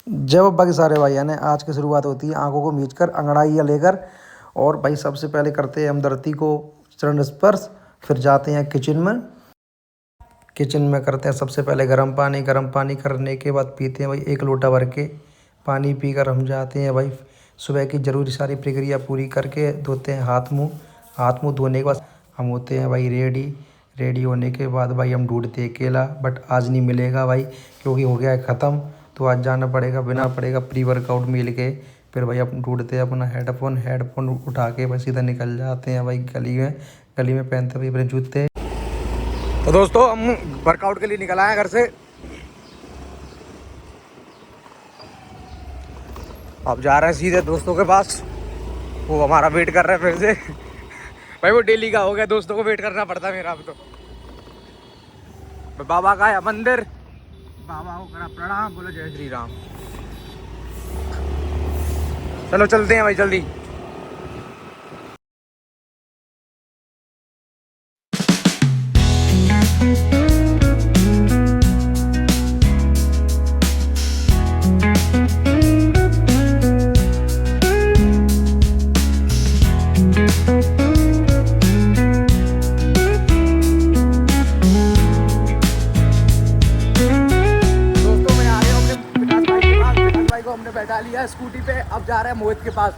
जय बाबा के सारे भाई ने आज की शुरुआत होती है आंखों को मीच कर अंगड़ाइयाँ लेकर। और भाई सबसे पहले करते हैं हम धरती को चरण स्पर्श। फिर जाते हैं किचन में। किचन में करते हैं सबसे पहले गर्म पानी करने के बाद पीते हैं भाई 1 लोटा भर के पानी पीकर हम जाते हैं भाई सुबह की ज़रूरी सारी प्रक्रिया पूरी करके धोते हैं हाथ मुँह धोने के बाद हम होते हैं भाई रेडी होने के बाद भाई हम ढूंढते हैं केला, बट आज नहीं मिलेगा भाई क्योंकि हो गया है ख़त्म। तो आज जाना पड़ेगा प्री वर्कआउट मिल के। फिर भाई अपन ढूंढते हैं अपना हेडफोन उठा के बस सीधा निकल जाते हैं भाई गली में पहनते हुए अपने जूते। तो दोस्तों हम वर्कआउट के लिए निकल आए घर से। अब जा रहे हैं सीधे दोस्तों के पास, वो हमारा वेट कर रहे हैं फिर से। भाई वो डेली का हो गया, दोस्तों को वेट करना पड़ता है मेरा अब तो। बाबा का है मंदिर, बाबा को करा प्रणाम, बोलो जय श्री राम। चलो चलते हैं भाई जल्दी। हमने बैठा लिया है स्कूटी पे, अब जा रहे हैं मोहित के पास।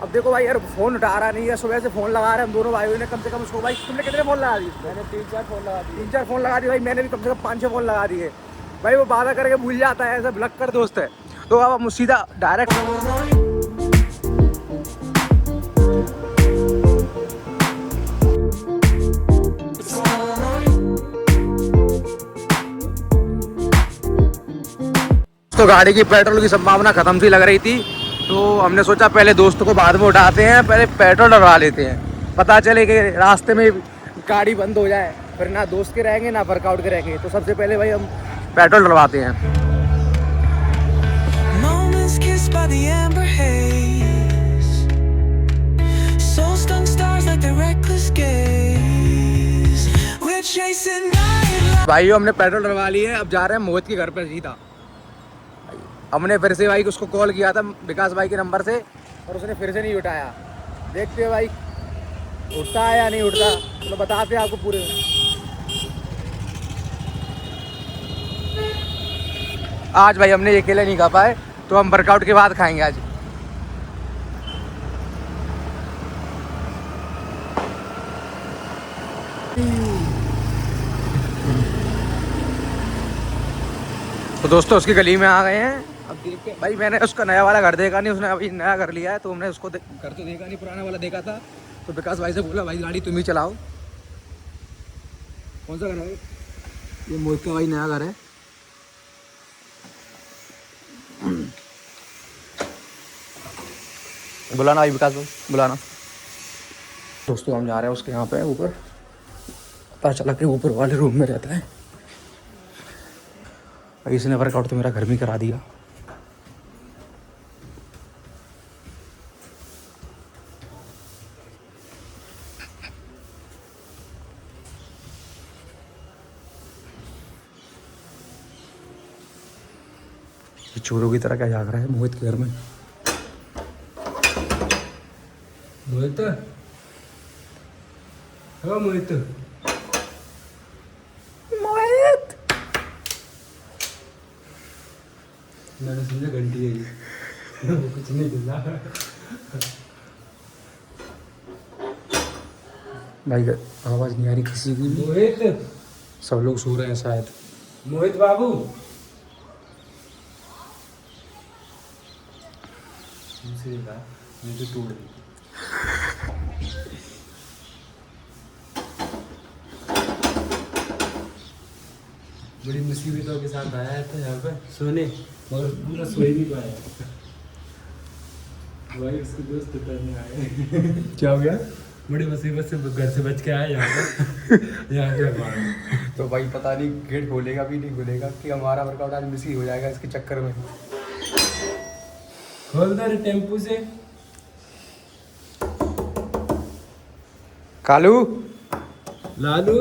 अब देखो भाई यार फोन उठा रहा नहीं है, सुबह से फोन लगा रहे हैं हम दोनों भाइयों ने कम से कम उसको। भाई तुमने कितने फोन लगा दिए? मैंने 3-4 फोन लगा दिए भाई, मैंने भी कम से कम 5-6 फोन लगा दिए भाई। वो वादा करके भूल जाता है, ऐसा भलक कर दोस्त है। तो अब हम सीधा डायरेक्ट तो गाड़ी की पेट्रोल की संभावना खत्म सी लग रही थी, तो हमने सोचा पहले दोस्त को बाद में उठाते हैं, पहले पेट्रोल डलवा लेते हैं। पता चले कि रास्ते में गाड़ी बंद हो जाए, फिर ना दोस्त के रहेंगे ना वर्कआउट के रहेंगे। तो सबसे पहले भाई हम पेट्रोल डलवाते हैं। भाइयों हमने पेट्रोल डलवा ली है, अब जा रहे हैं मोहित के घर पर सीधा। हमने फिर से भाई उसको कॉल किया था विकास भाई के नंबर से, और उसने फिर से नहीं उठाया। देखते हैं भाई उठता है या नहीं उठता, तो बताते हैं आपको पूरे। आज भाई हमने ये केले नहीं खा पाए, तो हम वर्कआउट के बाद खाएंगे आज। तो दोस्तों उसकी गली में आ गए हैं। अब देखते भाई, मैंने उसका नया वाला घर देखा नहीं, उसने अभी नया घर लिया है, तो हमने उसको घर तो देखा नहीं, पुराना वाला देखा था। तो विकास भाई से बोला भाई गाड़ी तुम ही चलाओ। कौन सा घर है? ये मोहित का भाई नया घर है। बुलाना भाई विकास भाई, बुलाना। दोस्तों हम जा रहे हैं उसके यहाँ पे ऊपर, पता चला कि ऊपर वाले रूम में रहता है। इसने वर्कआउट तो मेरा घर में करा दिया। चोरों की तरह क्या जाग रहा है मोहित के घर में? मोहित, हाँ मोहित, मोहित। मैंने समझा घंटी है वो कुछ नहीं दिला भाई, आवाज नहीं आ रही किसी की। मोहित, सब लोग सो रहे हैं शायद। मोहित बाबू, मुझे तोड़ दी। बड़ी मुसीबतों के साथ आया था यहाँ पे सोने, और पूरा सो ही नहीं पाया भाई। उसके दोस्त करने आए। क्या हो गया? बड़ी मुसीबत से घर से बच के आया यहाँ पे। यहाँ के हमारा तो भाई पता नहीं गेट खोलेगा भी नहीं खोलेगा, कि हमारा वर्कआउट आज मिस ही हो जाएगा इसके चक्कर में। खोल दे टेम्पू से। कालू लालू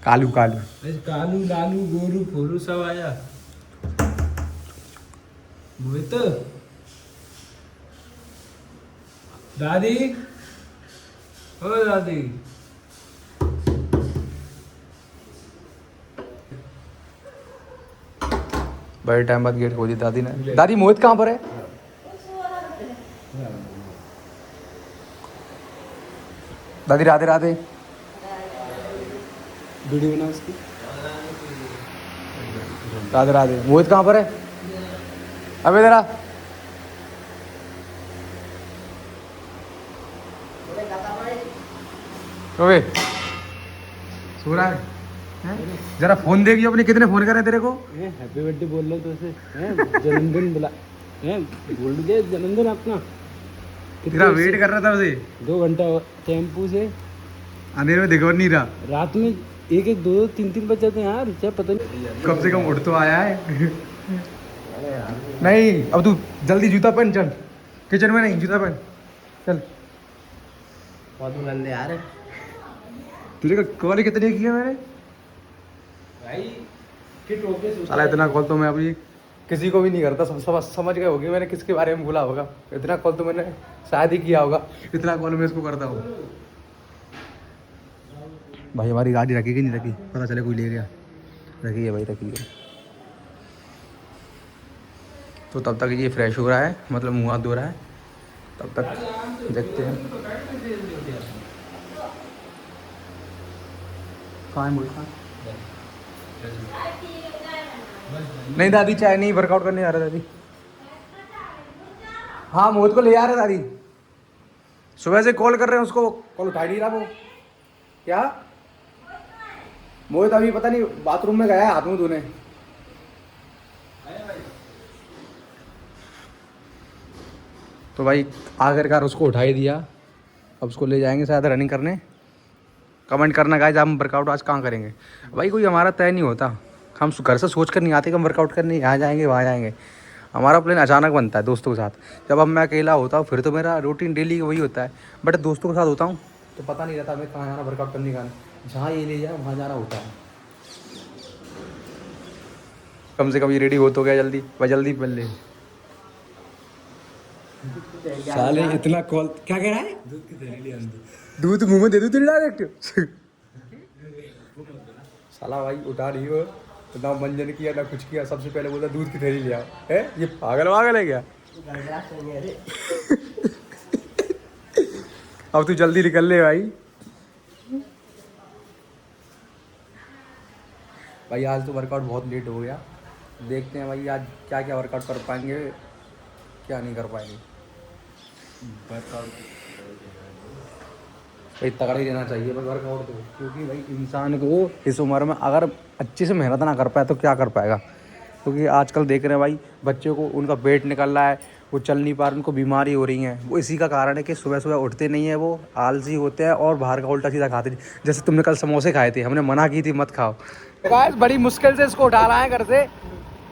कालू कालू कालू लालू गोरू फोरू सब आया। मोहित दादी ओ दादी बड़े टाइम बाद गेट खोली दादी ने। दादी मोहित कहाँ पर है? दादी राधे राधे। वीडियो बना उसकी। राधे राधे। मोहित कहाँ पर है? अबे जरा अबे सो रहा है? जरा फोन देखिए अपने, कितने फोन करे तेरे को? हैप्पी बर्थडे बोल लो तो उसे जन्मदिन बुला बोल दे जन्मदिन अपना। तेरा वेट कर रहा था उसे 2 घंटा टेम्पू से अंधेरे में, दिख नहीं रहा। रात में 1-1 2-2 3-3 बज जाते हैं यार, चाहे पता नहीं। कम से कम उठ तो आया है। नहीं अब तू जल्दी जूता पहन, चल किचन में नहीं, जूता पहन चल। बहुत गंदे यार तुझे कॉल कितने किया मैंने भाई कि टोके साला? इतना कॉल तो मैं अभी किसी को भी नहीं करता, सब समझ गए होगी मैंने किसके बारे में बोला होगा। इतना कॉल तो मैंने शायद ही किया होगा, इतना कॉल मैं इसको करता हूँ। भाई हमारी गाड़ी रखी कि नहीं रखी, पता चले कोई ले गया। रखी है भाई, रखी है। तो तब तक ये फ्रेश हो रहा है, मतलब मुँह हाथ धो रहा है, तब तक देखते हैं। कहाँ है मुझे? नहीं दादी चाय नहीं, वर्कआउट करने जा रहा दादी। हाँ मोहित को ले आ रहे दादी, सुबह से कॉल कर रहे हैं उसको, कॉल उठा नहीं रहा वो। क्या मोहित अभी पता नहीं बाथरूम में गया है हाथ मुंह धोने। तो भाई आखिरकार उसको उठा ही दिया, अब उसको ले जाएंगे शायद रनिंग करने। कमेंट करना गाइस, हम वर्कआउट आज कहाँ करेंगे। भाई कोई हमारा तय नहीं होता, हम घर से सोच कर नहीं आते कि हम वर्कआउट करने यहाँ जाएंगे वहाँ जाएंगे। हमारा प्लान अचानक बनता है दोस्तों के साथ। जब अब मैं अकेला होता हूँ फिर तो मेरा रूटीन डेली वही होता है, बट दोस्तों के साथ होता हूँ तो पता नहीं रहता हमें कहाँ जाना वर्कआउट करने का। जहाँ ये ले जाए वहाँ जाना होता है। कम से कम ये रेडी हो तो गया जल्दी, वह जल्दी पहन ले। साले इतना कॉल क्या कह रहा है? दूध की थैली ले आंदो, दूध मुंह में दे दूँ तेरे डायरेक्ट। साला भाई उठा नहीं हो, ना मंजन किया ना कुछ किया, सबसे पहले बोलता दूध की थैली ले आओ। है ये पागल वागल है क्या? अब तू जल्दी निकल ले भाई। भाई आज तो वर्कआउट बहुत लेट हो गया, देखते हैं भाई आज क्या क्या वर्कआउट कर पाएंगे, क्या नहीं कर पाएंगे। भाई तगड़ा ही रहना चाहिए बस वर्कआउट तो, क्योंकि भाई इंसान को इस उम्र में अगर अच्छे से मेहनत ना कर पाए तो क्या कर पाएगा। क्योंकि आजकल देख रहे हैं भाई बच्चों को, उनका पेट निकल रहा है, वो चल नहीं पा रहे, उनको बीमारी हो रही हैं। वो इसी का कारण है कि सुबह सुबह उठते नहीं है, वो आलसी होते हैं और बाहर का उल्टा सीधा खाते। जैसे तुमने कल समोसे खाए थे, हमने मना की थी मत खाओ। गाइस बड़ी मुश्किल से इसको उठा रहा है घर से,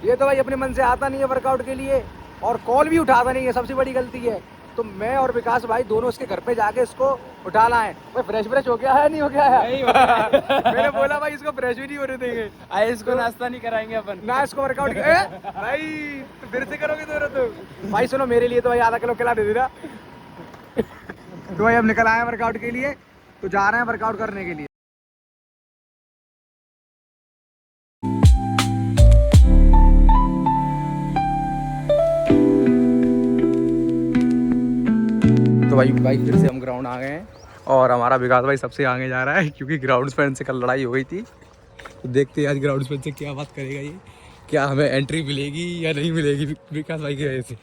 ये तो भाई अपने मन से आता नहीं है वर्कआउट के लिए, और कॉल भी उठाता नहीं है, सबसे बड़ी गलती है। तो मैं और विकास भाई दोनों इसके घर पे जाके इसको उठा लाए। भाई फ्रेश हो गया है नहीं हो गया है? नहीं हो गया। मैंने बोला भाई इसको फ्रेश भी नहीं होने देंगे, आए इसको नाश्ता नहीं कराएंगे अपन ना, इसको वर्कआउट भाई तो फिर से करोगे दोनों तो। भाई सुनो मेरे लिए तो भाई आधा किलो खिला दे देना। तो भाई हम निकल आए वर्कआउट के लिए, तो जा रहे हैं वर्कआउट करने के लिए। तो भाई फिर से हम ग्राउंड आ गए हैं, और हमारा विकास भाई सबसे आगे जा रहा है क्योंकि ग्राउंड स्पेन से कल लड़ाई हो गई थी। तो देखते हैं आज ग्राउंड स्पेन से क्या बात करेगा ये, क्या हमें एंट्री मिलेगी या नहीं मिलेगी विकास भाई की वजह से।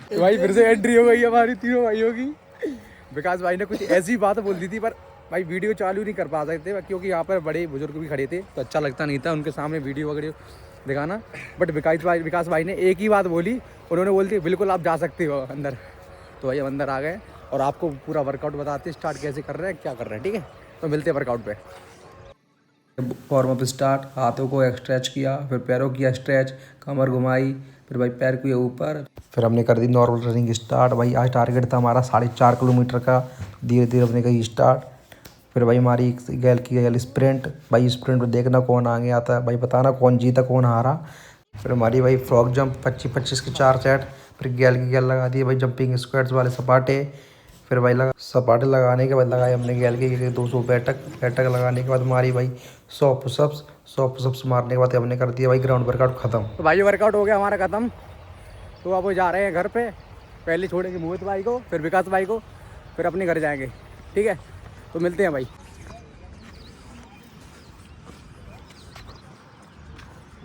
तो भाई फिर से एंट्री हो गई हमारी तीनों भाइयों की। विकास भाई ने कुछ ऐसी बात बोल दी थी, पर भाई वीडियो चालू नहीं कर पा सकते क्योंकि यहाँ पर बड़े बुजुर्ग भी खड़े थे, तो अच्छा लगता नहीं था उनके सामने वीडियो वगैरह दिखाना। बट विकास भाई ने एक ही बात बोली, उन्होंने बोल दी बिल्कुल आप जा सकते हो अंदर। तो भाई हम अंदर आ गए और आपको पूरा वर्कआउट बताते स्टार्ट कैसे कर रहे हैं, क्या कर रहे हैं, ठीक है? तो मिलते हैं वर्कआउट पे। वार्म अप स्टार्ट, हाथों को स्ट्रेच किया, फिर पैरों की स्ट्रेच, कमर घुमाई, फिर भाई पैर के ऊपर, फिर हमने कर दी नॉर्मल रनिंग स्टार्ट। भाई आज टारगेट था हमारा 4.5 किलोमीटर का, धीरे धीरे हमने कही स्टार्ट। फिर भाई हमारी गैल स्प्रिंट, भाई स्प्रिंट में देखना कौन आगे आता है, भाई बताना कौन जीता कौन हारा। फिर हमारी भाई फ्रॉक जंप 25-25 के 4 सेट, फिर गैल लगा दिए भाई जंपिंग स्क्वाट्स वाले सपाटे। फिर भाई सपाटे लगाने के बाद लगाए हमने गैल के 200 बैठक लगाने के बाद हमारी भाई 100 पुशअप्स मारने के बाद हमने कर दिया भाई ग्राउंड वर्कआउट खत्म। तो भाई वर्कआउट हो गया हमारा खत्म। तो अब वो जा रहे हैं घर पे। पहले छोड़ेंगे मोहित भाई को, फिर विकास भाई को, फिर अपने घर जाएंगे। ठीक है, तो मिलते हैं भाई।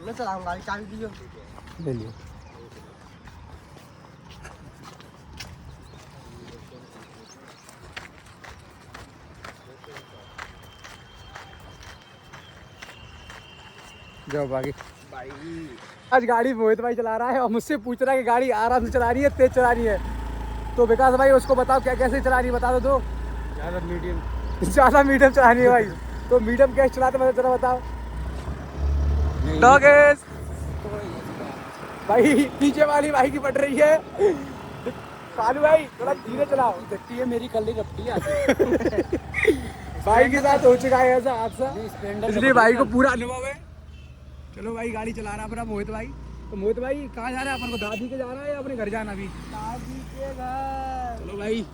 मैं चलाऊंगा, गाड़ी चाबी दीजिए। ले लियो। जाओ बाकी भाई। आज गाड़ी मोहित भाई चला रहा है और मुझसे पूछ रहा है कि गाड़ी आराम से चला रही है, तेज चला रही है। तो विकास भाई उसको बताओ क्या कैसे चला रही है, बता दो। तो ज़्यादा मीडियम चला रही है भाई। तो मीडियम कैसे चलाते मतलब जरा बताओ। डॉगेस भाई पीछे वाली भाई की पड़ रही है। कालू भाई थोड़ा धीरे चलाओ, दिखती है मेरी कल्ली रपटी आती। भाई के साथ हो चुका है ऐसा हादसा, इसलिए भाई को पूरा अनुभव है। चलो भाई गाड़ी चला रहा अपना मोहित भाई। तो मोहित भाई कहाँ जा रहा है अपन को, दादी के जा रहा है या अपने घर जाना अभी? दादी के घर। चलो भाई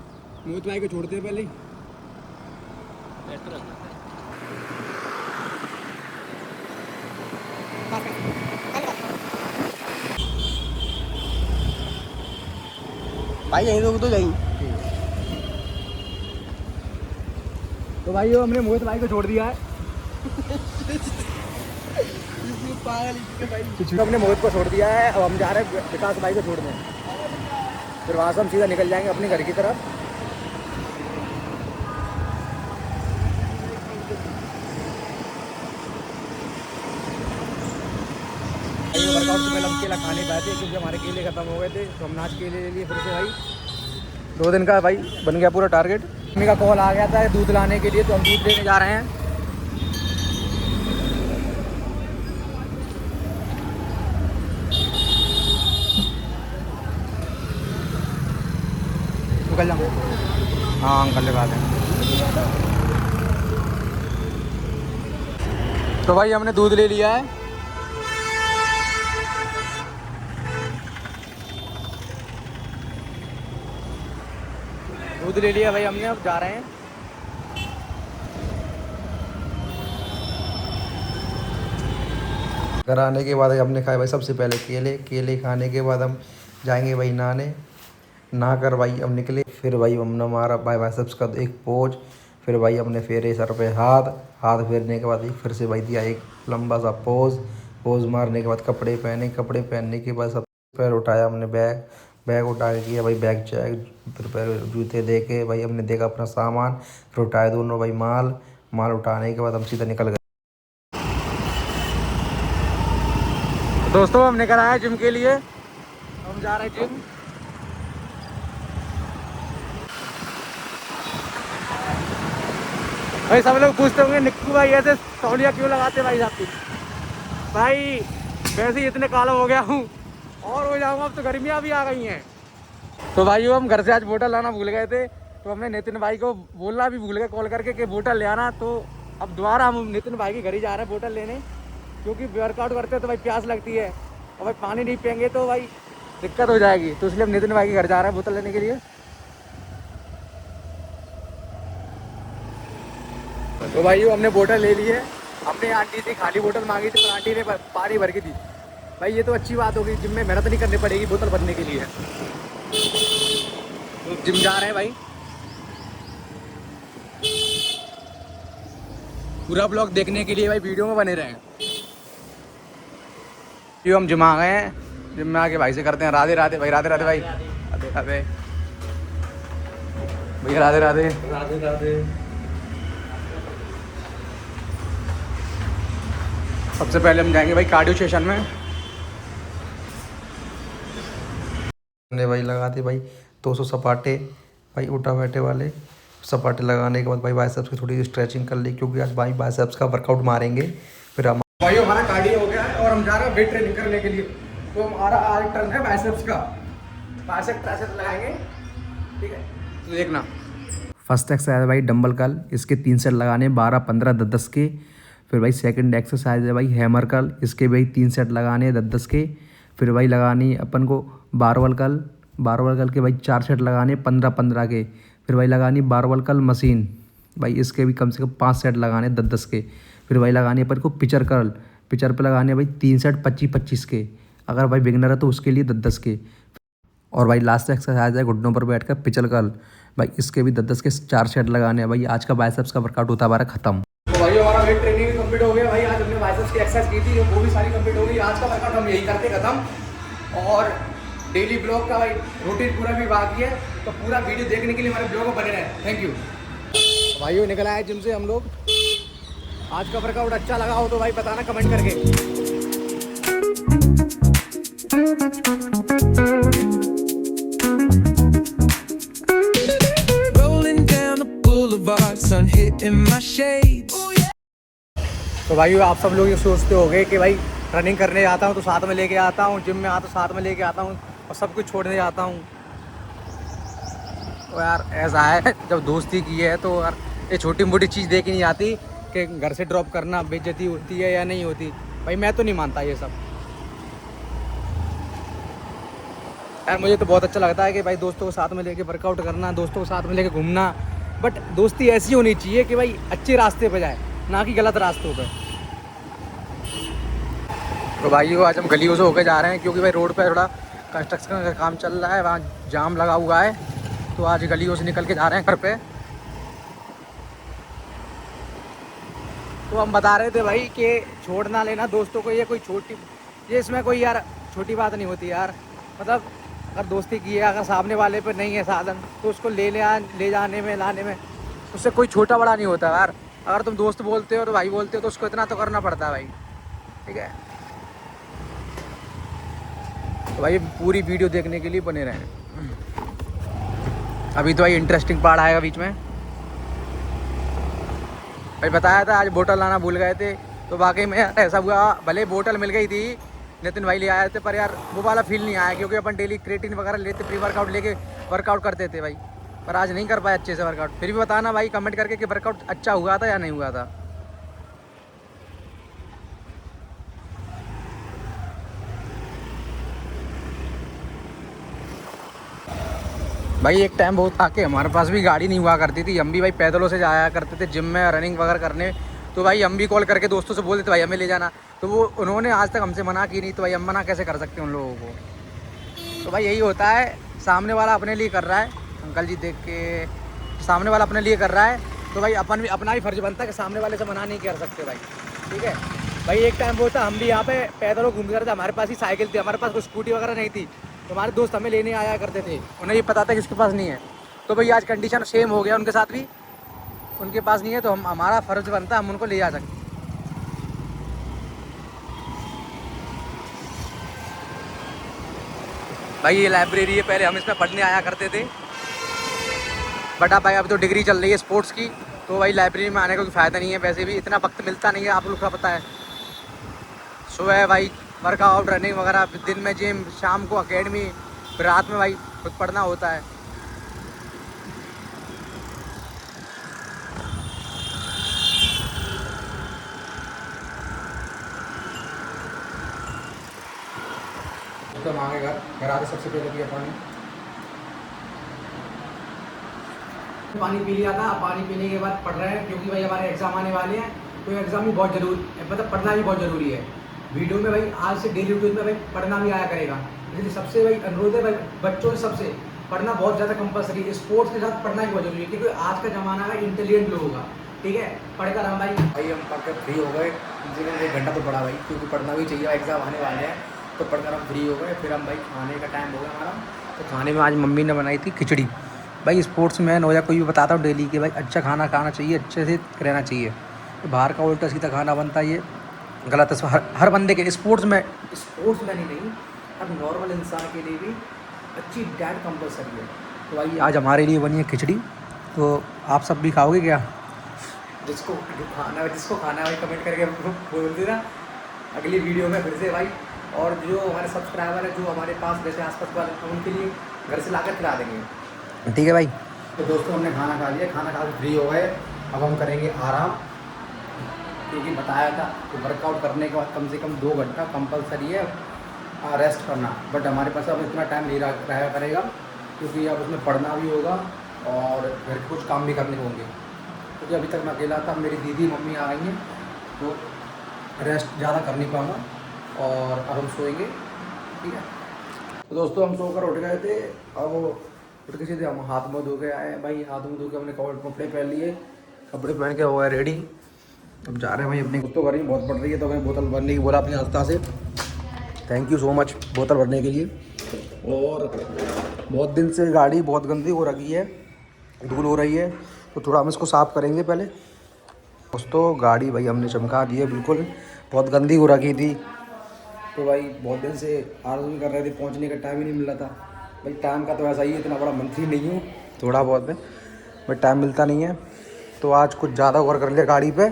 मोहित भाई को छोड़ते हैं पहले। भाई यहीं रुक तो जाएंगे। तो भाई वो हमने मोहित भाई को छोड़ दिया है। तो हमने मोहित को छोड़ दिया है, अब हम जा रहे हैं विकास भाई को छोड़ने। फिर वहाँ से हम सीधा निकल जाएंगे अपने घर की तरफ। वर्कआउट से पहले हम केला खाने पाए थे क्योंकि हमारे केले खत्म हो गए थे, तो हमने आज केले ले लिए फिर से भाई। 2 दिन का भाई बन गया पूरा टारगेट। मम्मी का कॉल आ गया था दूध लाने के लिए, तो हम दूध लेने जा रहे हैं। निकल जाओ। हाँ अंकल लगा दें। तो भाई हमने दूध ले लिया है। दूध ले लिया भाई हमने, अब जा रहे हैं। घर आने के बाद हमने खाए भाई सबसे पहले केले खाने के बाद हम जाएंगे भाई नहा कर भाई हम निकले। फिर भाई हमने मारा भाई सबस का एक पोज, फिर भाई हमने फेरे सर पे हाथ फेरने के बाद फिर से भाई दिया एक लंबा सा पोज मारने के बाद कपड़े पहनने के बाद सब पैर उठाया हमने, बैग उठा के किया भाई बैग चेक, फिर पैर जूते दे के भाई हमने देखा अपना सामान, फिर उठाए दोनों भाई माल उठाने के बाद हम सीधा निकल गए। दोस्तों हमने कराया जिम के लिए, हम जा रहे हैं जिम। भाई सब लोग पूछते होंगे निक्कू भाई ऐसे तौलिया क्यों लगाते भाई साहब कुछ। भाई वैसे ही इतने काला हो गया हूँ और हो जाऊँगा, अब तो गर्मियाँ भी आ गई हैं। तो भाई हम घर से आज बोतल लाना भूल गए थे, तो हमने नितिन भाई को बोलना भी भूल गए कॉल करके कि बोतल ले आना। तो अब दोबारा हम नितिन भाई के घर ही जा रहे हैं बोतल लेने, क्योंकि वर्कआउट करते हैं तो भाई प्यास लगती है और भाई पानी नहीं पियेंगे तो भाई दिक्कत हो जाएगी। तो इसलिए हम नितिन भाई के घर जा रहे हैं बोतल लेने के लिए। तो भाई हमने बोतल ले ली है। हमने आंटी से खाली बोतल मांगी थी पर आंटी ने पानी भर के दी। भाई ये तो अच्छी बात होगी, जिम में मेहनत नहीं करनी पड़ेगी बोतल भरने के लिए। तो जिम जा रहे हैं भाई। पूरा ब्लॉग देखने के लिए भाई वीडियो में बने रहें। ये हम जिम आ गए हैं, जिम में आके भाई से करते हैं राधे राधे भाई। राधे राधे भाई। राधे राधे भैया। राधे राधे। राधे राधे। सबसे पहले हम जाएंगे भाई कार्डियो सेशन में। हमने भाई लगा दी भाई 200 सपाटे भाई उठा बैठे वाले, सपाटे लगाने के बाद भाई बाइसेप्स की थोड़ी स्ट्रेचिंग कर ली, क्योंकि आज भाई बाइसेप्स का वर्कआउट मारेंगे। फिर हम भाई हमारा कार्डियो हो गया है और हम जा रहे हैं वेट ट्रेनिंग करने के लिए। तो हमारा आज टर्न है बाइसेप्स का, बाइसेप ट्राइसेप लगाएंगे, ठीक है, तो देखना। फर्स्ट एक्सरसाइज है भाई डंबल कर्ल, इसके 3 सेट लगाने 12, 15, 10, 10 के। फिर भाई सेकंड एक्सरसाइज है भाई हैमर कर्ल, इसके भाई 3 सेट लगाने 10, 10 के। फिर भाई लगानी अपन को बारबल कर्ल, बारबल कर्ल के भाई 4 सेट लगाने 15, 15 के। फिर भाई लगानी बारबल कर्ल मशीन, भाई इसके भी कम से कम 5 सेट लगाने 10, 10 के। फिर भाई लगानी अपन को पिचर कर्ल, पिचर पे लगाने भाई 3 सेट 25, 25 के। अगर भाई बिगनर है तो उसके लिए 10, 10 के। और भाई लास्ट एक्सरसाइज है घुटनों पर बैठकर पिचल कर्ल, भाई इसके भी 10, 10 के 4 सेट लगाने हैं। भाई आज का बाइसेप्स का वर्कआउट होता है हमारा खत्म। तो भाई हमारा वेट ट्रेनिंग भी कंप्लीट हो गया भाई। आज हमने बाइसेप्स की एक्सरसाइज की थी, वो भी सारी कंप्लीट हो गई। आज का वर्कआउट हम यही करते खत्म। और डेली ब्लॉग का भाई रूटीन पूरा भी बाकी है, तो पूरा वीडियो देखने के लिए हमारे ब्लॉग में बने रहे। Thank you. भाइयों निकल आए जिम से हम लोग। आज का वर्कआउट अच्छा लगा हो तो भाई बताना कमेंट करके। sun hitting my shades. तो भाई आप सब लोग ये सोचते होंगे कि भाई रनिंग करने जाता हूँ तो साथ में लेके आता हूँ, जिम में आता तो साथ में लेके आता हूँ और सब कुछ छोड़ने जाता हूँ। तो यार ऐसा है, जब दोस्ती की है तो यार ये छोटी मोटी चीज़ देखी नहीं आती कि घर से ड्रॉप करना बेइज्जती होती है या नहीं होती। भाई मैं तो नहीं मानता ये सब। यार मुझे तो बहुत अच्छा लगता है कि भाई दोस्तों को साथ में लेके वर्कआउट करना, दोस्तों को साथ में लेके घूमना। बट दोस्ती ऐसी होनी चाहिए कि भाई अच्छे रास्ते पे जाए, ना कि गलत रास्तों पे। तो भाई आज हम गलियों से होकर जा रहे हैं, क्योंकि भाई रोड पे थोड़ा कंस्ट्रक्शन का काम चल रहा है, वहाँ जाम लगा हुआ है। तो आज गलियों से निकल के जा रहे हैं घर पे। तो हम बता रहे थे भाई कि छोड़ ना लेना दोस्तों को, ये कोई छोटी, ये इसमें कोई यार छोटी बात नहीं होती यार। मतलब अगर दोस्ती की है, अगर सामने वाले पे नहीं है साधन तो उसको ले जाने में, लाने में उससे कोई छोटा बड़ा नहीं होता यार। अगर तुम दोस्त बोलते हो तो भाई बोलते हो तो उसको इतना तो करना पड़ता है भाई, ठीक है। तो भाई पूरी वीडियो देखने के लिए बने रहें। अभी तो भाई इंटरेस्टिंग पार्ट आएगा बीच में। भाई बताया था आज बोतल लाना भूल गए थे, तो वाकई में ऐसा हुआ। भले बोतल मिल गई थी, नितिन भाई ले आए थे, पर यार वो वाला फील नहीं आया, क्योंकि अपन डेली क्रेटिन वगैरह लेते, प्री वर्कआउट लेके वर्कआउट करते थे भाई। पर आज नहीं कर पाए अच्छे से वर्कआउट। फिर भी बताना भाई कमेंट करके कि वर्कआउट अच्छा हुआ था या नहीं हुआ था। भाई एक टाइम बहुत था कि हमारे पास भी गाड़ी नहीं हुआ करती थी, हम भी भाई पैदलों से जाया करते थे जिम में रनिंग वगैरह करने। तो भाई हम भी कॉल करके दोस्तों से बोल देते भाई हमें ले जाना, तो वो उन्होंने आज तक हमसे मना की नहीं, तो भाई हम मना कैसे कर सकते हैं उन लोगों को। तो भाई यही होता है, सामने वाला अपने लिए कर रहा है, अंकल जी देख के सामने वाला अपने लिए कर रहा है, तो भाई अपन भी अपना ही फर्ज बनता है कि सामने वाले से मना नहीं कर सकते भाई, ठीक है। भाई एक टाइम वो था, हम भी यहाँ पे पैदलों घूम रहे थे, हमारे पास ही साइकिल थी, हमारे पास कोई स्कूटी वगैरह नहीं थी, तो हमारे दोस्त हमें लेने आया करते थे, उन्हें ये पता था कि इसके पास नहीं है। तो भाई आज कंडीशन सेम हो गया उनके साथ भी, उनके पास नहीं है तो हमारा फ़र्ज़ बनता है हम उनको ले जा सकते। भाई ये लाइब्रेरी है, पहले हम इसमें पढ़ने आया करते थे, बट अब भाई अब तो डिग्री चल रही है स्पोर्ट्स की, तो भाई लाइब्रेरी में आने का कोई फ़ायदा नहीं है, वैसे भी इतना वक्त मिलता नहीं है, आप लोग का पता है। सुबह भाई वर्कआउट रनिंग वगैरह, दिन में जिम, शाम को एकेडमी, फिर रात में भाई खुद पढ़ना होता है। तो मांगे घर आते सबसे पहले पिया पानी पी लिया था। पानी पीने के बाद पढ़ रहे हैं, क्योंकि भाई हमारे एग्ज़ाम आने वाले हैं, तो एग्ज़ाम भी बहुत जरूरी, मतलब पढ़ना भी बहुत ज़रूरी है। वीडियो में भाई आज से डेली रूटीन में भाई पढ़ना भी आया करेगा, इसलिए सबसे भाई अनुरोध है भाई बच्चों से, सबसे पढ़ना बहुत ज़्यादा कंपलसरी है, स्पोर्ट्स के साथ पढ़ना भी बहुत जरूरी है, क्योंकि आज का ज़माना है इंटेलिजेंट लोगों का, ठीक है। पढ़कर हम भाई हम पढ़कर फ्री हो गए, कम 1 घंटा तो पढ़ा भाई, क्योंकि पढ़ना भी चाहिए, एग्ज़ाम आने वाले हैं, तो पढ़कर हम फ्री हो गए। फिर हम भाई खाने का टाइम हो गया हमारा, तो खाने में आज मम्मी ने बनाई थी खिचड़ी। भाई स्पोर्ट्स मैन हो या कोई भी बताता हूँ डेली कि भाई अच्छा खाना खाना चाहिए, अच्छे से रहना चाहिए, तो बाहर का उल्टा सीधा खाना बनता है, ये गलत है। हर बंदे के स्पोर्ट्स में ही नहीं, हर नॉर्मल इंसान के लिए भी अच्छी डाइट कंपलसरी है। तो भाई आज हमारे लिए बनी है खिचड़ी, तो आप सब भी खाओगे क्या? जिसको खाना है भाई कमेंट करके बोल देना अगली वीडियो में फिर से भाई। और जो हमारे सब्सक्राइबर है जो हमारे पास जैसे आसपास वाले उनके लिए घर से लाकर खिला देंगे, ठीक है भाई। तो दोस्तों हमने खाना खा लिया, खाना खा के फ्री हो गए। अब हम करेंगे आराम, क्योंकि बताया था कि वर्कआउट करने के बाद कम से कम 2 घंटा कंपलसरी है रेस्ट करना। बट हमारे पास अब इतना टाइम नहीं रहा करेगा, क्योंकि अब उसमें पढ़ना भी होगा और घर के कुछ काम भी करने होंगे। क्योंकि अभी तक मैं अकेला था, मेरी दीदी मम्मी आ गई हैं, तो रेस्ट ज़्यादा कर नहीं पाऊँगा और अब हम सोएंगे, ठीक है। तो दोस्तों हम सोकर उठ गए थे। अब उठ के सीधे हम हाथ मुँह धो के आए भाई। हाथ मुँह धो के हमने कपड़े पहन लिए, कपड़े पहन के हो गए रेडी। अब जा रहे हैं भाई अपनी। तो गर्मी बहुत पड़ रही है, तो हमें बोतल भरने की बोला अपनी संस्था से। थैंक यू सो मच बोतल भरने के लिए। और बहुत दिन से गाड़ी बहुत गंदी हो रखी है, धूल हो रही है, तो थोड़ा हम इसको साफ़ करेंगे पहले। दोस्तों गाड़ी भाई हमने चमका दी है, बिल्कुल बहुत गंदी हो रखी थी। तो भाई बहुत दिन से आर्जू भी कर रहे थे, पहुंचने का टाइम ही नहीं मिल रहा था भाई। टाइम का तो ऐसा ही है, इतना बड़ा मंत्री नहीं हूँ, थोड़ा बहुत है बट टाइम मिलता नहीं है। तो आज कुछ ज़्यादा वर्क कर लिया गाड़ी पे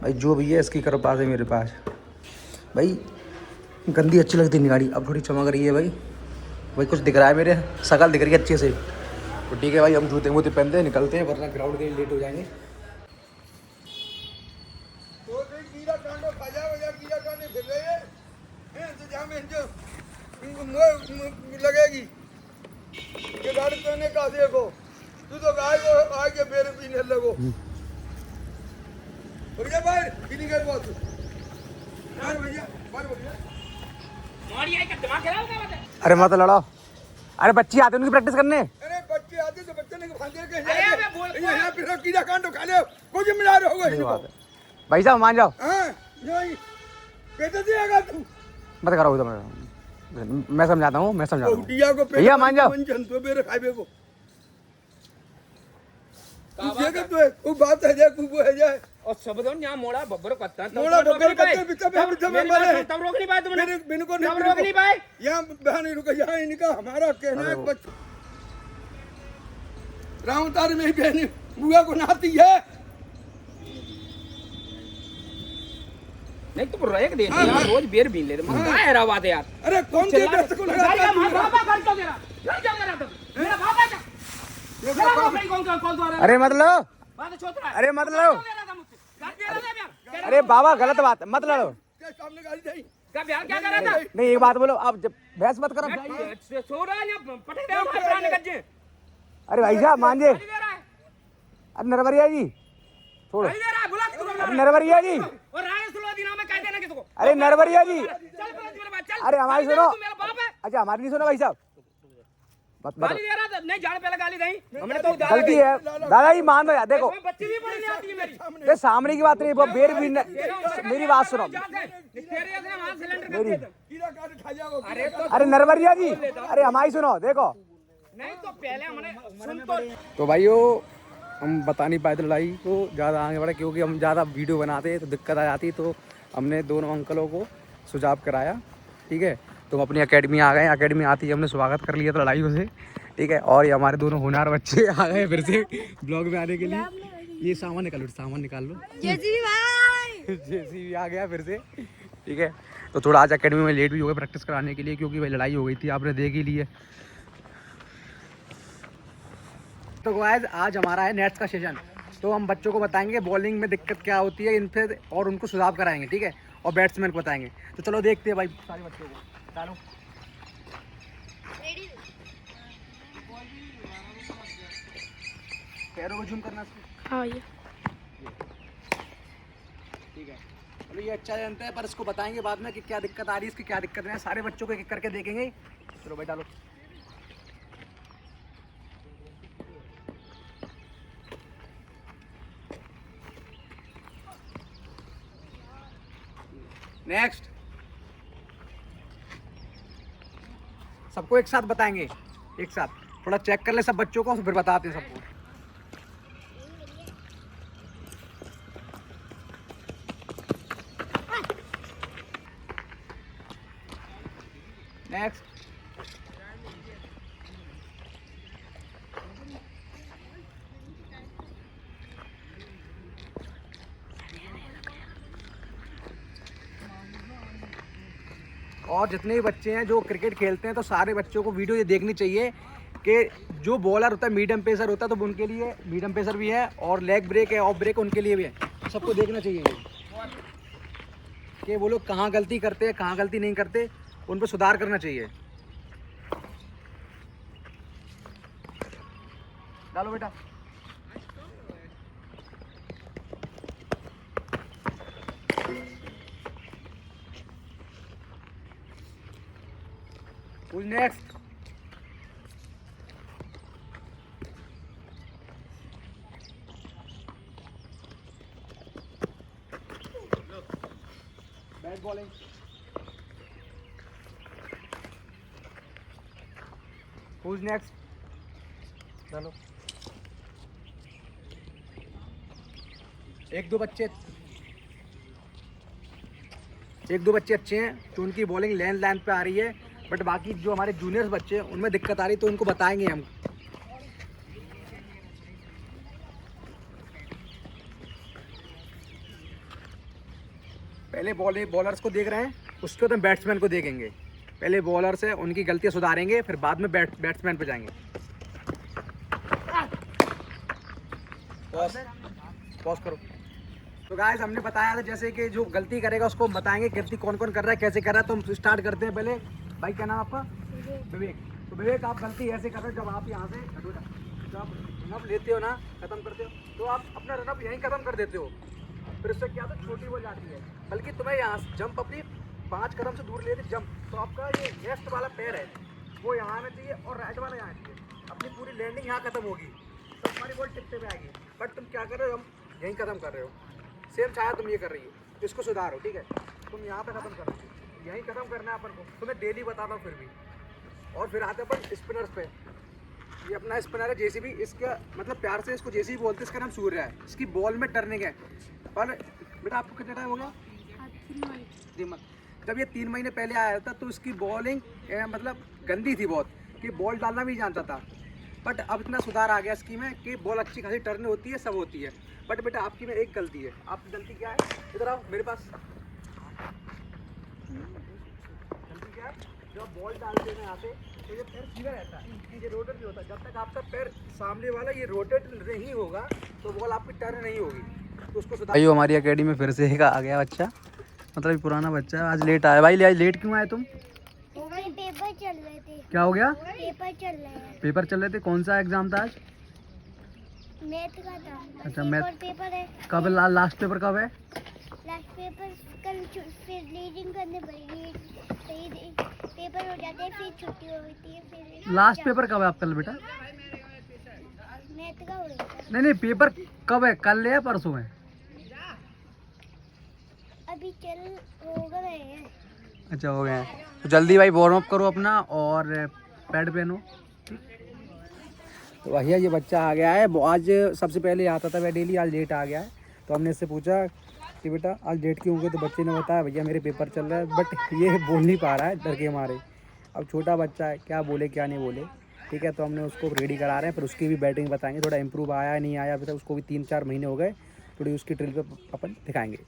भाई। जो भी है इसकी कृपा से मेरे पास भाई। गंदी अच्छी लगती नहीं गाड़ी, अब थोड़ी चमक रही है भाई। भाई कुछ दिख रहा है, मेरे शकल दिख रही है अच्छे से। तो ठीक है भाई, हम जूते वूते पहनते हैं, निकलते हैं, वरना ग्राउंड के लिए लेट हो जाएंगे। लगेगी ये गाड़ी तो ने का देखो तू तो गाय को आगे बेर पीने लगो बढ़िया भाई पीनी गए बहुत यार भैया बार बढ़िया मारी आई का दिमाग खराब होगा बता। अरे मत लड़ो, अरे बच्चे आते हैं उनकी प्रैक्टिस करने। अरे बच्चे आते तो बच्चे ने फांदे के यहां पे कीड़ा कांड खा ले कोई जिम्मेदार होगा इसको। भाई साहब मान जाओ। हां नहीं कैसे दिएगा तू मत करो उधर, मैं समझाता हूँ, मैं समझाता हूँ को भैया मान जाओ। मंजन तो बेरे खाइबे को देखा तो बात है जाए वो है जाए और सबदन यहां मोड़ा बब्बर कत्ता मोड़ा बब्बर कत्ते बिता में मारे तब रोक नहीं पाए तुमने, मेरे बिन को तब रोक नहीं पाए। यहां बहन रुका यहां इनका हमारा कहना है बच्चा रामतार में बहन बुआ को नाती है नहीं तो एक दे यार रोज बेर बीन ले मगर का है बात यार। अरे कौन सी दस्त को लगाता है मां बाबा कर तो तेरा यही जा रहा था मेरा बाबा का कौन अरे मत लो, बात छोटा है। अरे मत लो, अरे बाबा गलत बात मत लड़ो। सामने गाड़ी जाई क्या प्यार क्या कर रहा था? नहीं एक बात बोलो, आप जब बहस मत करो। सो रहा है या पटक दे हमारे प्राण गज्जे। अरे भाई साहब मान जे। अरे नरवरिया जी छोड़ो, दे रहा है बुला के तुम अरे नरवरिया जी, और राय सुलो दिना में कह देना किसी को। अरे नरवरिया जी, चल मेरे बात चल। अरे हमारी सुनो। तू मेरा बाप है। अच्छा हमारी नहीं सुनो भाई साहब, मत मत गाली दे रहा था नहीं जान पहले गाली नहीं हमने तो गलती है दादा जी, मान दो यार। देखो बच्ची भी पढ़ने आती है मेरी ये सामने की बात नहीं, वो बेर भी मेरी बात सुनो। तेरे से वहां सिलेंडर मेरी कीड़ा काट खा जाओ अरे तो अरे नरवरिया जी, अरे हमारी सुनो। देखो नहीं तो पहले हमने सुन तो भाइयों हम बता नहीं पाए थे लड़ाई को ज़्यादा आगे बढ़ा, क्योंकि हम ज़्यादा वीडियो बनाते तो दिक्कत आ जाती। तो हमने दोनों अंकलों को सुझाव कराया, ठीक है। तो हम अपनी एकेडमी आ गए, एकेडमी आती है हमने स्वागत कर लिया था लड़ाइयों से, ठीक है। और ये हमारे दोनों होनहार बच्चे आ गए फिर से ब्लॉग में आने के लिए। ये सामान निकाल लो, सामान निकाल लो। जेसीबी आ गया फिर से, ठीक है। तो थोड़ा आज एकेडमी में लेट भी हो गए प्रैक्टिस कराने के लिए, क्योंकि भाई लड़ाई हो गई थी, आपने देख ही ली है। तो गाइस आज हमारा है नेट्स का सेशन, तो हम बच्चों को बताएंगे बॉलिंग में दिक्कत क्या होती है इनसे और उनको सुझाव कराएंगे, ठीक है। और बैट्समैन को बताएंगे। तो चलो देखते हैं भाई सारे बच्चों को। चलो पैरों को झूम करना। हाँ ये ठीक है, चलो ये अच्छा जानता है, पर इसको बताएंगे बाद में कि क्या दिक्कत आ रही है, इसकी क्या दिक्कत है। सारे बच्चों को एक एक करके देखेंगे। चलो भाई डालो। नेक्स्ट सबको एक साथ बताएंगे, एक साथ थोड़ा चेक कर ले सब बच्चों को, फिर बताते हैं सबको। नेक्स्ट और जितने भी बच्चे हैं जो क्रिकेट खेलते हैं तो सारे बच्चों को वीडियो ये देखनी चाहिए कि जो बॉलर होता है मीडियम पेसर होता है तो उनके लिए मीडियम पेसर भी है और लेग ब्रेक है ऑफ ब्रेक उनके लिए भी है, सबको देखना चाहिए कि वो लोग कहाँ गलती करते हैं कहाँ गलती नहीं करते, उन पर सुधार करना चाहिए। डालो बेटा। Who's next? Bad bowling. Who's next? चलो। एक दो बच्चे अच्छे हैं तो उनकी बॉलिंग लाइन पे आ रही है, बट बाकी जो हमारे जूनियर्स बच्चे हैं उनमें दिक्कत आ रही है तो उनको बताएंगे हम। पहले बॉलर्स को देख रहे हैं, उसके बाद हम बैट्समैन को देखेंगे। पहले बॉलर्स है उनकी गलतियां सुधारेंगे, फिर बाद में बैट्समैन पे जाएंगे। पॉज करो। तो गाइस हमने बताया था जैसे कि जो गलती करेगा उसको हम बताएंगे गलती कौन कौन कर रहा है कैसे कर रहा है। तो हम स्टार्ट करते हैं। पहले भाई क्या नाम आपका? विवेक। तो विवेक आप गलती ऐसे कर रहे हो, जब आप यहाँ से जब आप रनअप लेते हो ना, खत्म करते हो तो आप अपना रनअप यहीं खत्म कर देते हो, फिर उससे क्या होता है छोटी बॉल जाती है। बल्कि तुम्हें यहाँ जंप अपनी 5 कदम से दूर लेते जंप, तो आपका ये लेफ्ट वाला पैर है वो यहाँ आना चाहिए और राइट वाला यहाँ चाहिए। अपनी पूरी लैंडिंग यहाँ खत्म होगी तो हमारी बॉल टिकते पे आएगी। बट तुम क्या कर रहे हो, हम यहीं खत्म कर रहे हो। सेम चाहे तुम ये कर रही हो, इसको सुधारो। ठीक है, तुम यहाँ पे खत्म कर रहे हो, यहीं खत्म करना है अपन को। तुम्हें डेली बताता हूँ फिर भी। और फिर आते अपन स्पिनर्स पे। ये अपना स्पिनर है जेसीबी, इसका मतलब प्यार से इसको जेसीबी बोलते हैं, इसका नाम सूर्य है। इसकी बॉल में टर्निंग है। पर बेटा आपको कितना टाइम हो गया? 3 महीने। जब ये 3 महीने पहले आया था तो इसकी बॉलिंग मतलब गंदी थी बहुत, कि बॉल डालना भी जानता था। बट अब इतना सुधार आ गया इसकी में कि बॉल अच्छी खासी टर्न होती है, सब होती है। बट बेटा आपकी में एक गलती है। आपकी गलती क्या है? इधर आओ मेरे पास। गलती क्या है? जब बॉल डालते हैं यहाँ पे तो ये पैर सीधा रहता है, ये रोटेट नहीं होता। जब तक आपका पैर सामने वाला ये रोटेट नहीं होगा तो बॉल आपकी टर्न नहीं होगी। तो उसको सुधार। भाई हमारी अकेडमी में फिर से एक आ गया बच्चा, मतलब पुराना बच्चा है। आज लेट आया। भाई आज लेट क्यों आए तुम? पेपर चल रहे थे। क्या हो गया? पेपर चल रहे हैं। पेपर चल रहे थे। कौन सा एग्जाम था आज? मैथ का था। अच्छा, मैथ पेपर है। कब लास्ट पेपर कब है? लास्ट पेपर कल फिर रीडिंग करने पड़ेगी। पेपर हो जाते हैं फिर छुट्टी होती है। फिर लास्ट पेपर कब है आपका बेटा? मैथ का होगा। नहीं पेपर कब है? कल है या परसों है? अभी चल हो गए हैं। अच्छा हो गया है। तो जल्दी भाई वार्म अप करो अपना और पैड पहनो। तो भैया ये बच्चा आ गया है। आज सबसे पहले आता था वह डेली, आज लेट आ गया है। तो हमने इससे पूछा कि बेटा आज लेट क्यों हो गए? तो बच्चे ने बताया भैया मेरे पेपर चल रहा है। बट ये बोल नहीं पा रहा है डर के मारे। अब छोटा बच्चा है, क्या बोले क्या नहीं बोले। ठीक है, तो हमने उसको रेडी करा रहे हैं, फिर उसकी भी बैटिंग बताएंगे। थोड़ा इम्प्रूव आया नहीं आया अभी तक, उसको भी 3-4 महीने हो गए। थोड़ी उसकी ड्रिल पे अपन दिखाएंगे।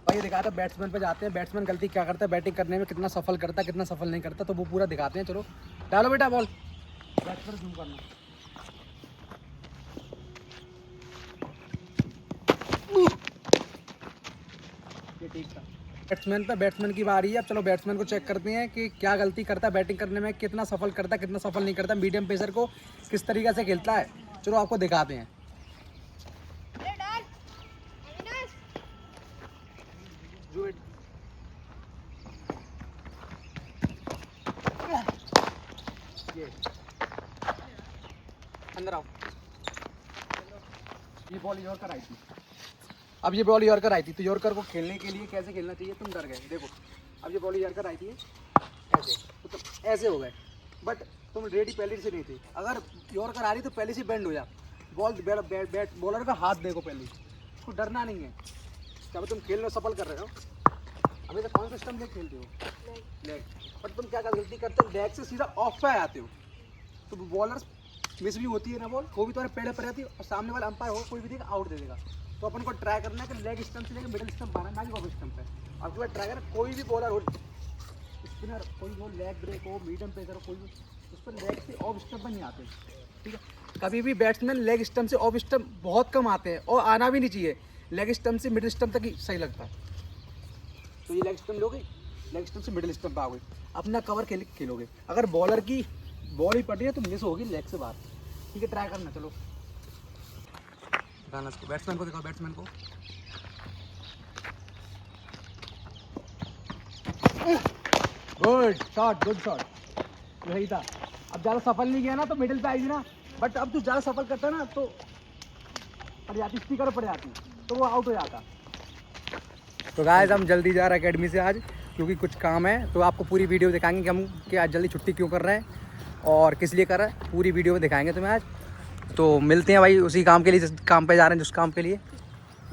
भाई दिखा था बैट्समैन पे जाते हैं। बैट्समैन गलती क्या करता है बैटिंग करने में, कितना सफल करता है कितना सफल नहीं करता, तो वो पूरा दिखाते हैं। चलो डालो बेटा बॉल। बैट्समैन जूम करना। ये ठीक था। बैट्समैन की बारी है। अब चलो बैट्समैन को चेक करते हैं कि क्या गलती करता है बैटिंग करने में, कितना सफल करता है कितना सफल नहीं करता, मीडियम पेसर को किस तरीके से खेलता है। चलो आपको दिखाते हैं। अंदर आओ। ये बॉल यॉर्कर आई थी। अब ये बॉल यॉर्कर आई थी तो यॉर्कर को खेलने के लिए कैसे खेलना चाहिए तुम डर गए। देखो अब ये बॉल यॉर्कर आई थी ऐसे, तो तुम ऐसे हो गए। बट तुम रेडी पहले से नहीं थे। अगर यॉर्कर आ रही तो पहले से बेंड हो जा। बॉलर का हाथ देखो पहले, उसको डरना नहीं है। जब तुम खेलने सफल कर रहे हो, अभी तो कौन सिस्टम लेग खेलते हो? लेग। बट तुम क्या गलती करते हो, लेग से सीधा ऑफ पे आते हो तो बॉलर मिस भी होती है ना, बॉल वो भी तुम्हारे पेड़ पर आती है और सामने वाला अंपायर हो कोई भी देगा आउट दे देगा। तो अपन को ट्राई करना है कि लेग स्टंप से लेकर मिडिल स्टंप आना, ना कि ऑफ स्टंप पे। अब बार ट्राई करना कोई भी बॉलर हो, स्पिनर, कोई वो लेग ब्रेक हो, मीडियम पेसर हो, कोई उस पर लेग से ऑफ स्टंप नहीं आते, ठीक है। कभी भी बैट्समैन लेग स्टंप से ऑफ स्टंप बहुत कम आते हैं और आना भी नहीं चाहिए, लेग स्टंप से मिडिल स्टंप तक ही सही लगता है। तो ये लेग स्टंप लोगे, लेग स्टंप से मिडिल स्टंप आओगे, अपना कवर खेलोगे। अगर बॉलर की बॉल ही पड़ी है तो मिस होगी लेग से बाहर, ठीक है। ट्राई करना, चलो बैट्समैन को दिखाओ, बैट्समैन को। गुड शॉट, गुड शॉट, यही था। अब ज़्यादा सफल नहीं किया ना तो मिडिल पे आई थी ना, बट अब तू ज़्यादा सफल करता ना तो पड़ जाती, स्पीकर पड़ जाती तो वो आउट हो जाता। तो गाइस हम जल्दी जा रहे हैं अकेडमी से आज, क्योंकि कुछ काम है। तो आपको पूरी वीडियो दिखाएंगे कि हम कि आज जल्दी छुट्टी क्यों कर रहे हैं और किस लिए कर रहे हैं, पूरी वीडियो में दिखाएंगे तुम्हें आज। तो मिलते हैं भाई उसी काम के लिए, जिस काम पे जा रहे हैं, जिस काम के लिए।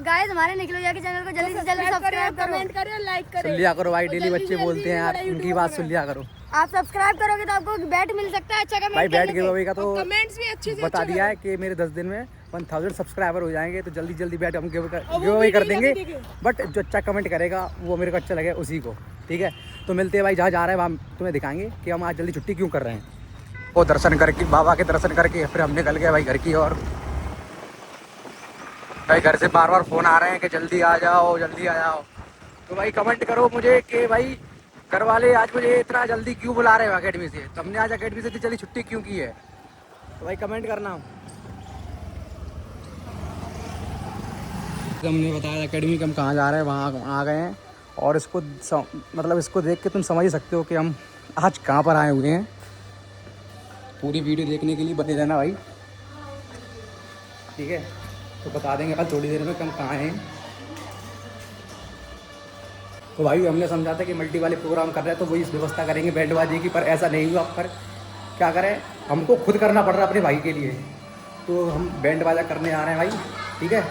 गाइस हमारे निकलो जाके चैनल को जल्दी से जल्दी सब्सक्राइब करो, कमेंट करो, लाइक करो। सुन लिया करो भाई, डेली बच्चे बोलते हैं यार, उनकी बात सुन लिया करो। आप सब्सक्राइब करोगे तो आपको बैट मिल सकता है, अच्छा कमेंट भाई बैट गिव अवे का तो कमेंट्स भी अच्छे से बता दिया है कि मेरे 10 दिन में 1000 सब्सक्राइबर हो जाएंगे, तो जल्दी जल्दी बैट हम गिव अवे कर देंगे। बट जो अच्छा कमेंट करेगा वो मेरे को अच्छा लगे उसी को, ठीक है। तो मिलते हैं भाई, जहाँ जा रहे हैं वहाँ तुम्हें दिखाएंगे कि हम आज जल्दी छुट्टी क्यों कर रहे हैं। वो दर्शन करके, बाबा के दर्शन करके फिर हम निकल गए भाई घर की ओर। भाई घर से बार बार फ़ोन आ रहे हैं कि जल्दी आ जाओ, जल्दी आ जाओ। तो भाई कमेंट करो मुझे कि भाई घर वाले आज मुझे इतना जल्दी क्यों बुला रहे हो अकेडमी से, तो हमने आज अकेडमी से इतनी जल्दी छुट्टी क्यों की है, तो भाई कमेंट करना। हमने बताया अकेडमी के हम कहाँ जा रहे हैं, वहाँ आ गए हैं। और इसको मतलब इसको देख के तुम समझ ही सकते हो कि हम आज कहाँ पर आए हुए हैं। पूरी वीडियो देखने के लिए बने रहना भाई, ठीक है। तो बता देंगे कल थोड़ी देर में कि हम कहाँ हैं। तो भाई हमने समझा था कि मल्टी वाले प्रोग्राम कर रहे हैं तो वही व्यवस्था करेंगे बैंड बाजी की, पर ऐसा नहीं हुआ। पर क्या करें, हमको खुद करना पड़ रहा है अपने भाई के लिए, तो हम बैंड बाजा करने आ रहे हैं भाई, ठीक है।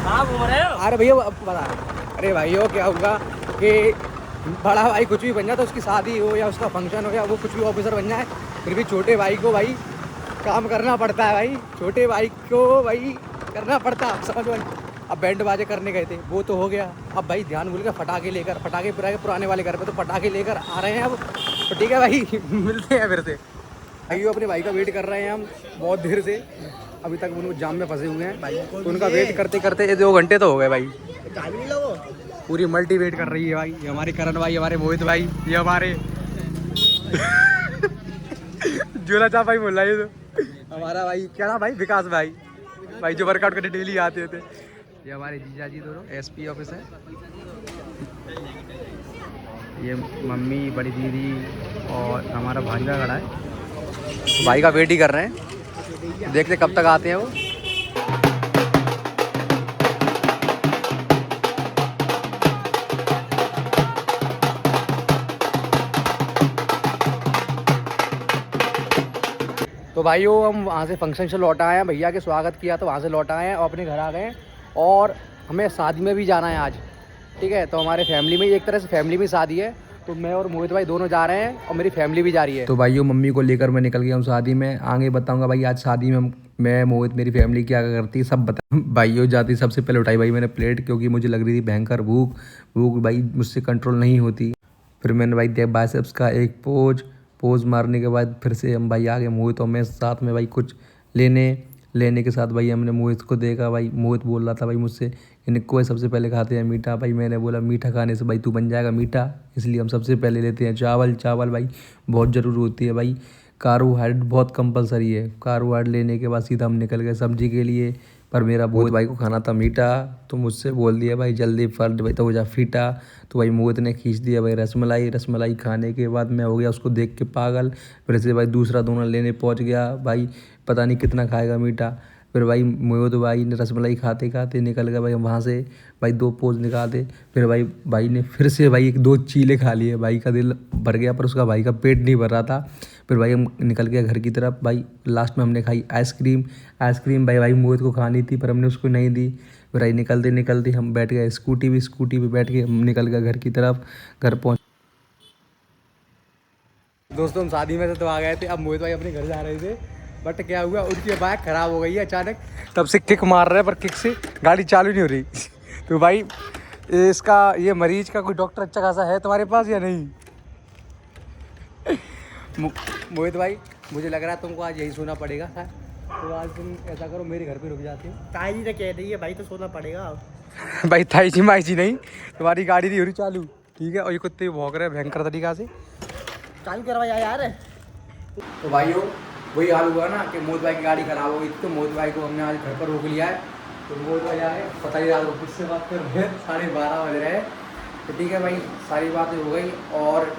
कहाँ घूम रहे हो? अरे भैया बता, अरे भाइयों क्या होगा कि बड़ा भाई कुछ भी बन जाए, तो उसकी शादी हो या उसका फंक्शन हो या वो कुछ भी ऑफिसर बन जाए, फिर भी छोटे भाई को भाई काम करना पड़ता है भाई, छोटे भाई को भाई करना पड़ता है, समझ भाई। अब बैंड बाजे करने गए थे वो तो हो गया, अब भाई ध्यान भूल गया फटाके लेकर, फटाके पुराने वाले घर पे तो पटाखे लेकर आ रहे हैं अब, तो ठीक है भाई मिलते हैं फिर से। भाइयों अपने भाई का वेट कर रहे हैं हम बहुत देर से, अभी तक उनको जाम में फंसे हुए हैं भाई, तो उनका वेट करते करते 2 घंटे तो हो गए भाई। पूरी मल्टी वेट कर रही है भाई, ये हमारे करण भाई, हमारे मोहित भाई, ये हमारे झूला चाप भाई बोल रहा है, तो हमारा भाई क्या नाम भाई, विकास भाई, भाई जो वर्कआउट करने डेली आते थे। ये हमारे जीजा जी दोनों एसपी ऑफिस है, ये मम्मी, बड़ी दीदी और हमारा भांजा खड़ा है। तो भाई का वेट ही कर रहे हैं, देखते कब तक आते हैं वो। तो भाइयों हम वहाँ से फंक्शन से लौट आए हैं, भैया के स्वागत किया तो वहाँ से लौट आए हैं और अपने घर आ गए हैं, और हमें शादी में भी जाना है आज, ठीक है। तो हमारे फैमिली में एक तरह से फैमिली में शादी है, तो मैं और मोहित भाई दोनों जा रहे हैं और मेरी फैमिली भी जा रही है। तो भाइयों मम्मी को लेकर मैं निकल गया हूँ शादी में, आगे बताऊँगा भाई आज शादी में मैं, मोहित, मेरी फैमिली क्या करती है सब बता। भाइयों जाती सबसे पहले उठाई भाई मैंने प्लेट, क्योंकि मुझे लग रही थी भयंकर भूख भाई मुझसे कंट्रोल नहीं होती। फिर मैंने भाई दिया बाइसेप्स का एक पोज मारने के बाद फिर से हम भाई आ गए, मोहित और मैं साथ में भाई कुछ लेने के साथ भाई हमने मोहित को देखा। भाई मोहित बोल रहा था भाई मुझसे इनको सबसे पहले खाते हैं मीठा, भाई मैंने बोला मीठा खाने से भाई तू बन जाएगा मीठा, इसलिए हम सबसे पहले लेते हैं चावल भाई बहुत ज़रूरी होती है भाई, कार्बोहाइड्रेट बहुत कंपलसरी है। कार्बोहाइड्रेट लेने के बाद सीधा हम निकल गए सब्जी के लिए, पर मेरा मोहित भाई को खाना था मीठा, तो मुझसे बोल दिया भाई जल्दी फट भाई तो हो जा फीटा। तो भाई मोहित ने खींच दिया भाई रसमलाई खाने के बाद मैं हो गया उसको देख के पागल। फिर से भाई दूसरा दोना लेने पहुंच गया, भाई पता नहीं कितना खाएगा मीठा। फिर भाई मोहित भाई ने रसमलाई खाते खाते निकल गया भाई वहाँ से, भाई 2 पोज निकाले। फिर भाई ने फिर से भाई 2 चीले खा लिए, भाई का दिल भर गया पर उसका भाई का पेट नहीं भर रहा था। फिर भाई हम निकल गया घर की तरफ। भाई लास्ट में हमने खाई आइसक्रीम भाई मोहित को खानी थी पर हमने उसको नहीं दी। फिर भाई निकलते हम बैठ गए स्कूटी पे बैठ के हम निकल गए घर की तरफ। घर पहुँच दोस्तों हम शादी में से तो आ गए थे, अब मोहित भाई अपने घर जा रहे थे, बट क्या हुआ उनकी बाइक खराब हो गई है अचानक, तब से किक मार रहे हैं पर किक से गाड़ी चालू नहीं हो रही। तो भाई इसका ये मरीज का कोई डॉक्टर अच्छा खासा है तुम्हारे पास या नहीं? मोहित भाई मुझे लग रहा है तुमको आज यही सोना पड़ेगा। तो आज तुम ऐसा करो मेरे घर पे रुक जाते हो। ताई जी ने कह दी है भाई तो सोना पड़ेगा। भाई ताई जी माई जी नहीं, तुम्हारी गाड़ी नहीं हो रही चालू, ठीक है। और ये कुत्ते भौंक रहे हैं भयंकर तरीका से। चालू करवाया यार। तो भाइयों वही हाल हुआ ना कि मोहित भाई की गाड़ी खराब हो गई थी, तो मोहित भाई को हमने आज घर पर रोक लिया है। तो मोहित भाई आए, पता ही रात को किससे बात कर रहे हैं, 12:30 बज रहे हैं। तो ठीक है भाई, सारी बातें हो गई और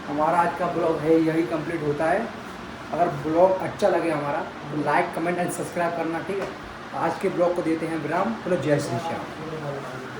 हमारा आज का ब्लॉग है यही कंप्लीट होता है। अगर ब्लॉग अच्छा लगे हमारा तो लाइक कमेंट एंड सब्सक्राइब करना, ठीक है। आज के ब्लॉग को देते हैं विराम। चलो जय श्री श्याम।